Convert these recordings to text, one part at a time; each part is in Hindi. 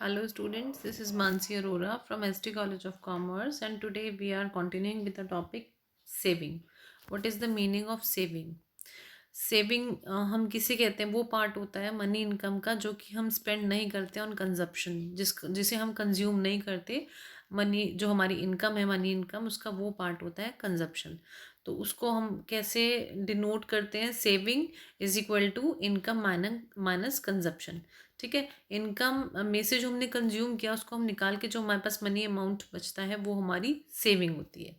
Hello students, this is Mansi Arora from ST College of Commerce and today we are continuing with the topic saving. What is the meaning of saving? Saving हम किसे कहते हैं, वो पार्ट होता है मनी इनकम का जो कि हम स्पेंड नहीं करते ऑन कंजप्शन, जिसे हम कंज्यूम नहीं करते। मनी जो हमारी इनकम है, मनी इनकम, उसका वो पार्ट होता है कंजप्शन। तो उसको हम कैसे डिनोट करते हैं? Saving is equal to income minus consumption. ठीक है, इनकम में से जो हमने कंज्यूम किया उसको हम निकाल के जो हमारे पास मनी अमाउंट बचता है वो हमारी सेविंग होती है।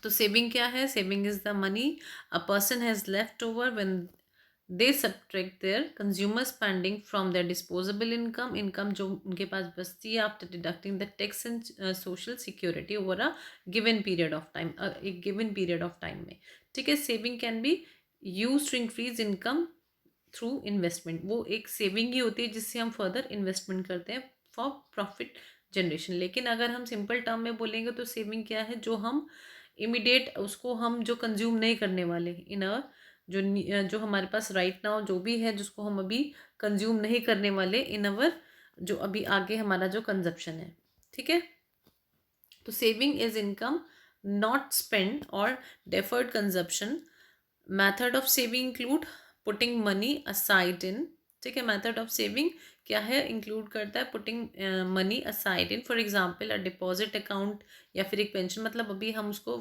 तो सेविंग क्या है? Saving is the money a person has left over when they subtract their consumer spending from their disposable income. Income जो उनके पास बचती है after deducting the tax and social security over a given period of time, एक गिवन पीरियड ऑफ टाइम में। ठीक है, saving can be use to increase income through investment. वो एक सेविंग ही होती है जिससे हम फर्दर इन्वेस्टमेंट करते हैं फॉर प्रॉफिट जनरेशन। लेकिन अगर हम सिंपल टर्म में बोलेंगे तो सेविंग क्या है? जो हम इमिडिएट उसको हम जो कंज्यूम नहीं करने वाले इन अ जो हमारे पास राइट नाउ जो भी है जिसको हम अभी कंज्यूम नहीं करने वाले इन अवर जो अभी आगे हमारा जो कंजप्शन है। ठीक है, तो saving is income not spend और deferred consumption. Method of saving include putting money aside in. ठीक है, मेथड ऑफ सेविंग क्या है? इंक्लूड करता है putting money aside in, for example a deposit account या फिर एक पेंशन। मतलब अभी हम उसको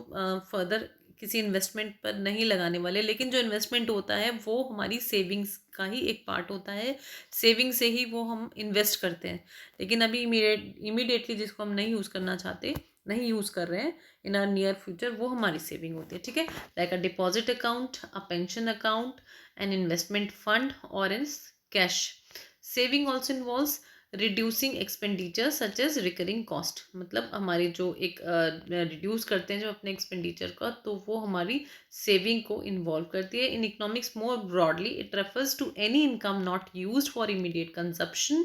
फर्दर किसी इन्वेस्टमेंट पर नहीं लगाने वाले, लेकिन जो इन्वेस्टमेंट होता है वो हमारी सेविंग्स का ही एक पार्ट होता है। सेविंग से ही वो हम इन्वेस्ट करते हैं, लेकिन अभी इमीडिएटली जिसको हम नहीं यूज़ करना चाहते, नहीं यूज़ कर रहे हैं इन आर नियर फ्यूचर, वो हमारी सेविंग होती है। ठीक है, like a deposit account, a pension account, an investment fund, or else cash. Saving also involves reducing expenditure such as recurring cost। मतलब हमारे जो एक रिड्यूस करते हैं जो अपने एक्सपेंडिचर का, तो वो हमारी सेविंग को इन्वॉल्व करती है। In economics more broadly it refers to any income not used for immediate consumption.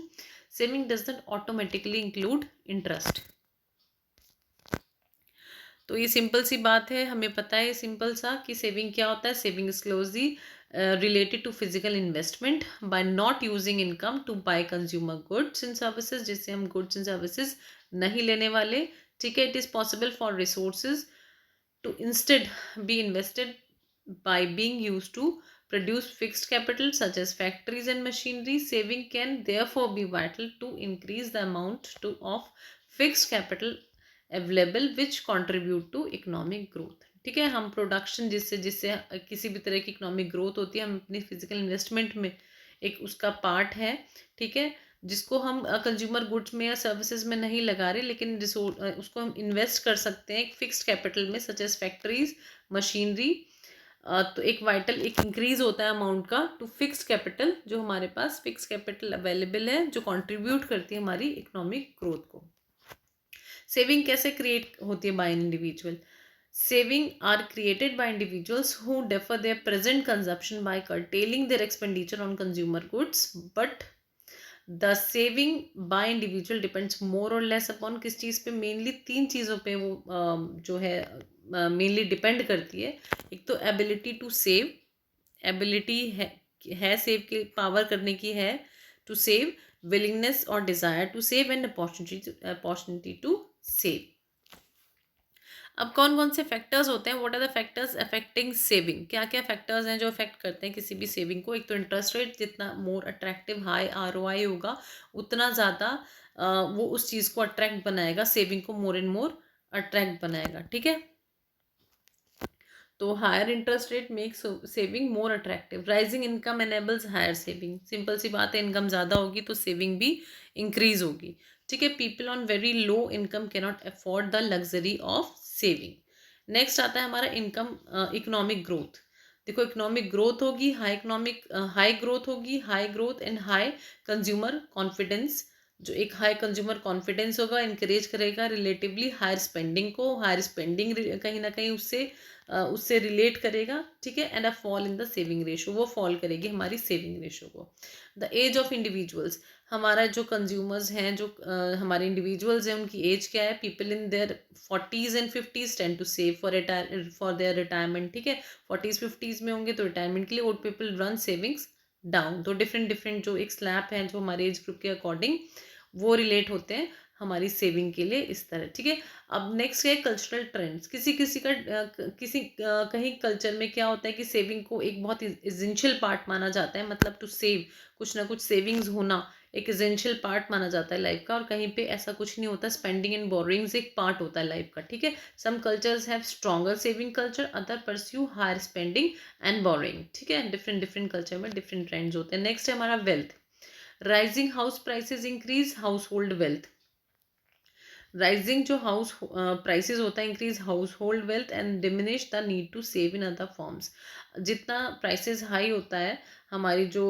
Saving does not automatically include interest. तो ये सिंपल सी बात है, हमें पता है सिंपल सा कि सेविंग क्या होता है। Saving is closely related to physical investment by not using income to buy consumer goods and services, जिससे हम गुड्स एंड सर्विसेज नहीं लेने वाले। ठीक है, it is possible for resources to instead be invested by being used to produce fixed capital such as factories and machinery. Saving can therefore be vital to increase the amount of fixed capital available which contribute to economic growth। ठीक है, हम प्रोडक्शन जिससे जिससे किसी भी तरह की इकोनॉमिक ग्रोथ होती है, हम अपनी फिजिकल इन्वेस्टमेंट में एक उसका पार्ट है। ठीक है, जिसको हम कंज्यूमर गुड्स में या सर्विसेज में नहीं लगा रहे, लेकिन उसको हम इन्वेस्ट कर सकते हैं एक फिक्स्ड कैपिटल में, सच एज फैक्ट्रीज, मशीनरी। तो एक वाइटल एक इंक्रीज होता है अमाउंट का टू फिक्स्ड कैपिटल, जो हमारे पास फिक्स्ड कैपिटल अवेलेबल है, जो कंट्रीब्यूट करती है हमारी इकोनॉमिक ग्रोथ को। सेविंग कैसे क्रिएट होती है? By individual. Saving are created by individuals who defer their present consumption by curtailing their expenditure on consumer goods, but the saving by individual depends more और लेस अपॉन किस चीज़ पे? मेनली तीन चीज़ों पे वो जो है मेनली डिपेंड करती है। एक तो एबिलिटी टू सेव, एबिलिटी है सेव की पावर करने की है टू सेव, विलिंगनेस और desire to save and opportunity to save. अब कौन कौन से फैक्टर्स होते हैं? What are the factors affecting saving? क्या क्या फैक्टर्स हैं जो अफेक्ट करते हैं किसी भी सेविंग को? एक तो इंटरेस्ट रेट, जितना मोर अट्रैक्टिव हाई आरओआई होगा उतना ज़्यादा वो उस चीज़ को अट्रैक्ट बनाएगा, सेविंग को मोर एंड मोर अट्रैक्ट बनाएगा। ठीक है, तो higher interest rate makes saving more attractive. Rising income enables higher saving. Simple सी बात है, इनकम ज़्यादा होगी तो सेविंग भी इंक्रीज होगी। ठीक है, people on very low income can not afford the luxury of saving. Next आता है हमारा इनकम इकोनॉमिक ग्रोथ। देखो, इकोनॉमिक ग्रोथ होगी, हाई ग्रोथ होगी, high growth and high consumer confidence. जो एक हाई कंज्यूमर कॉन्फिडेंस होगा इंकरेज करेगा रिलेटिवली हायर स्पेंडिंग को। हायर स्पेंडिंग कहीं ना कहीं उससे रिलेट करेगा। ठीक है, and a fall in the saving ratio, वो फॉल करेगी हमारी सेविंग रेशो को। द एज ऑफ इंडिविजुअल्स, हमारा जो कंज्यूमर्स हैं, जो हमारे इंडिविजुअल्स हैं, उनकी एज क्या है? People in their 40s and 50s tend to save for their retirement. ठीक है, 40s 50s में होंगे तो रिटायरमेंट के लिए। Old people run savings down. तो डिफरेंट डिफरेंट जो एक स्लैब है जो हमारे एज ग्रुप के अकॉर्डिंग वो रिलेट होते हैं हमारी सेविंग के लिए इस तरह, ठीक है। अब नेक्स्ट है कल्चरल ट्रेंड्स। किसी किसी का कहीं कल्चर में क्या होता है कि सेविंग को एक बहुत इसेंशियल पार्ट माना जाता है, मतलब टू सेव, कुछ ना कुछ सेविंग्स होना एक इसेंशियल पार्ट माना जाता है लाइफ का, और कहीं पे ऐसा कुछ नहीं होता, स्पेंडिंग एंड बोरिंग्स एक पार्ट होता है लाइफ का, ठीक है। Some cultures have stronger saving culture, other pursue higher spending and borrowing, ठीक है। डिफरेंट डिफरेंट कल्चर में डिफरेंट ट्रेंड्स होते हैं। नेक्स्ट है हमारा wealth. Rising house prices increase household wealth. Rising जो हाउस प्राइसेस होता है increase household wealth and diminish the need to save in other forms. जितना प्राइसेस हाई होता है, हमारी जो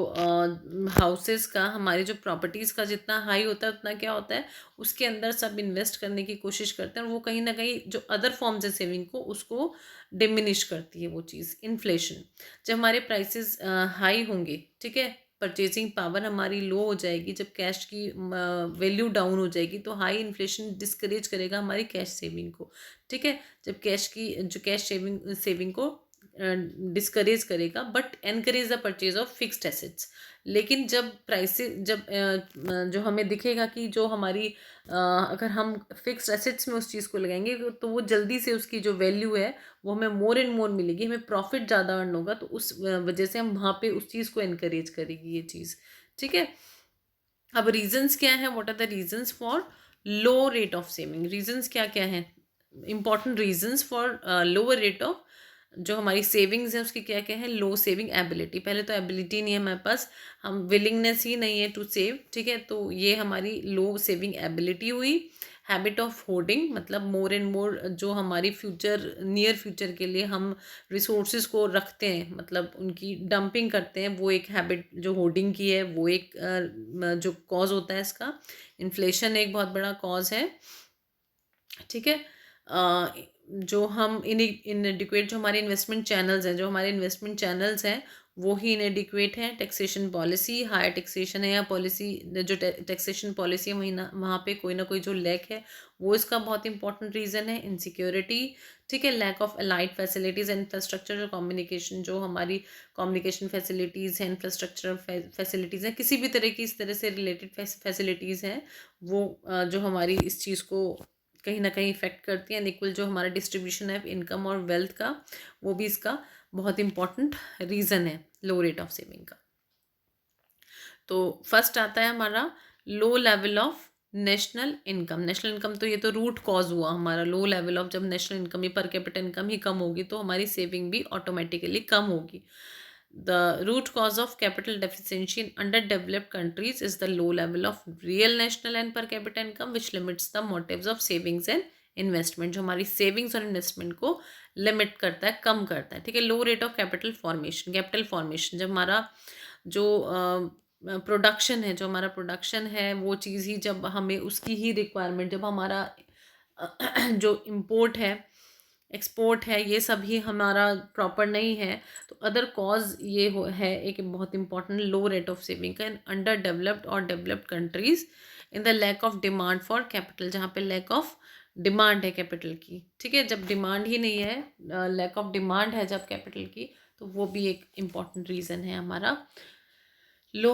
हाउसेस का, हमारी जो प्रॉपर्टीज़ का जितना हाई होता है, उतना क्या होता है, उसके अंदर सब इन्वेस्ट करने की कोशिश करते हैं, और वो कहीं ना कहीं जो अदर फॉर्म्स है सेविंग को उसको डिमिनिश करती है वो चीज़, इन्फ्लेशन। जब हमारे प्राइसेस हाई होंगे, ठीक है, परचेजिंग पावर हमारी लो हो जाएगी, जब कैश की वैल्यू डाउन हो जाएगी, तो हाई इन्फ्लेशन डिस्करेज करेगा हमारी कैश सेविंग को, ठीक है। जब कैश सेविंग सेविंग को डिस्करेज करेगा, but encourage the purchase of fixed assets. लेकिन जब प्राइसेस जो हमें दिखेगा कि जो हमारी अगर हम फिक्स्ड एसेट्स में उस चीज़ को लगाएंगे तो वो जल्दी से उसकी जो वैल्यू है वो हमें मोर एंड मोर मिलेगी, हमें प्रॉफिट ज़्यादा अर्न होगा, तो उस वजह से हम वहाँ पे उस चीज़ को इनकरेज करेगी ये चीज़, ठीक है। अब रीजंस क्या है, what are the reasons for low rate of saving. Reasons क्या क्या है, important reasons for lower rate of जो हमारी सेविंग्स है उसकी क्या क्या है। लो सेविंग एबिलिटी, पहले तो एबिलिटी नहीं है हमारे पास, हम विलिंगनेस ही नहीं है टू सेव, ठीक है, तो ये हमारी लो सेविंग एबिलिटी हुई। हैबिट ऑफ होर्डिंग, मतलब मोर एंड मोर जो हमारी फ्यूचर नियर फ्यूचर के लिए हम रिसोर्सेज को रखते हैं, मतलब उनकी डंपिंग करते हैं, वो एक हैबिट जो होर्डिंग की है, वो एक जो कॉज होता है इसका। इन्फ्लेशन एक बहुत बड़ा कॉज है, ठीक है। जो हम इनएडिक्वेट जो हमारे इन्वेस्टमेंट चैनल्स हैं वो ही इनएडिक्वेट हैं। टैक्सेशन पॉलिसी, हायर टैक्सेशन है या पॉलिसी, जो टैक्सेशन पॉलिसी है वही ना, वहाँ पे कोई ना कोई जो लैक है वो इसका बहुत इंपॉर्टेंट रीज़न है। इनसिक्योरिटी, ठीक है, lack of allied facilities, infrastructure, जो कम्युनिकेशन, जो हमारी कम्युनिकेशन फैसिलिटीज़ हैं, इंफ्रास्ट्रक्चर फैसिलिटीज़ हैं, किसी भी तरह की इस तरह से रिलेटेड फैसिलिटीज़ हैं, वो जो हमारी इस चीज़ को कहीं ना कहीं इफेक्ट करती हैं। इक्वल जो हमारा डिस्ट्रीब्यूशन है इनकम और वेल्थ का, वो भी इसका बहुत इंपॉर्टेंट रीज़न है लो रेट ऑफ सेविंग का। तो फर्स्ट आता है हमारा low level of national income. National income तो ये तो रूट कॉज हुआ हमारा लो लेवल ऑफ, जब नेशनल इनकम ही पर कैपिटा इनकम ही कम होगी तो हमारी सेविंग भी ऑटोमेटिकली कम होगी। The root cause of capital deficiency in underdeveloped countries is the low level of real national and per capita income, which limits the motives of savings and investment। जो हमारी सेविंग्स और इन्वेस्टमेंट को लिमिट करता है, कम करता है, ठीक है। लो रेट ऑफ कैपिटल फॉर्मेशन, जब हमारा जो प्रोडक्शन है, वो चीज़ ही जब हमें उसकी ही रिक्वायरमेंट, जब हमारा जो इम्पोर्ट है एक्सपोर्ट है ये सब ही हमारा प्रॉपर नहीं है, तो अदर कॉज ये है एक बहुत important low rate of saving का इन अंडर डेवलप्ड और developed countries, in the lack of demand for capital, जहाँ पे लैक ऑफ डिमांड है कैपिटल की, ठीक है। जब डिमांड ही नहीं है, लैक ऑफ डिमांड है जब कैपिटल की, तो वो भी एक इम्पॉर्टेंट रीज़न है हमारा लो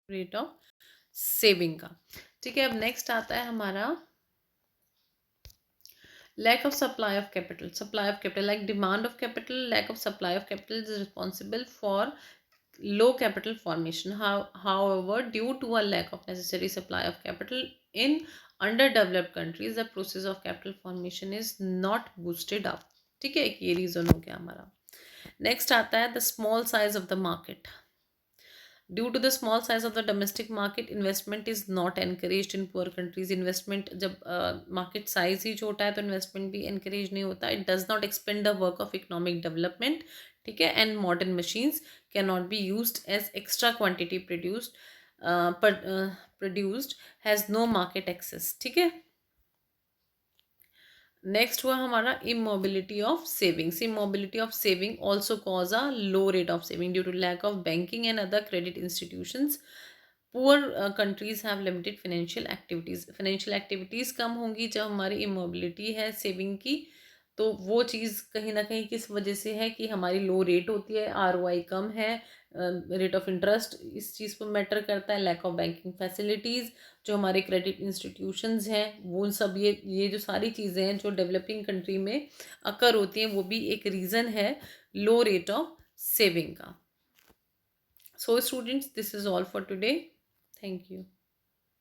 रेट ऑफ सेविंग का, ठीक है। अब नेक्स्ट आता है हमारा lack of supply of capital, like demand of capital, lack of supply of capital is responsible for low capital formation. However, due to a lack of necessary supply of capital in underdeveloped countries, the process of capital formation is not boosted up, ठीक है। ये रीज़न हो गया हमारा। नेक्स्ट आता है the small size of the market. Due to the small size of the domestic market, investment is not encourage in poor countries. Investment जब मार्केट साइज ही छोटा है तो इन्वेस्टमेंट भी एनकरेज नहीं होता। It does not expand the work of economic development, ठीक है, and modern machines can not be used as extra quantity produced has no market access, ठीक है। नेक्स्ट हुआ हमारा immobility of savings. Immobility of saving also cause a low rate of saving due to lack of banking and other credit institutions. Poor countries have limited financial activities कम होंगी जब हमारी इमोबिलिटी है सेविंग की, तो वो चीज़ कहीं ना कहीं किस वजह से है कि हमारी लो रेट होती है, आरओआई कम है, रेट ऑफ इंटरेस्ट इस चीज़ पर मैटर करता है, लैक ऑफ बैंकिंग फैसिलिटीज़, जो हमारे क्रेडिट इंस्टीट्यूशंस हैं वो सब, ये जो सारी चीज़ें हैं जो डेवलपिंग कंट्री में अकर होती हैं, वो भी एक रीज़न है लो रेट ऑफ सेविंग का. So students, this is all for today. Thank you.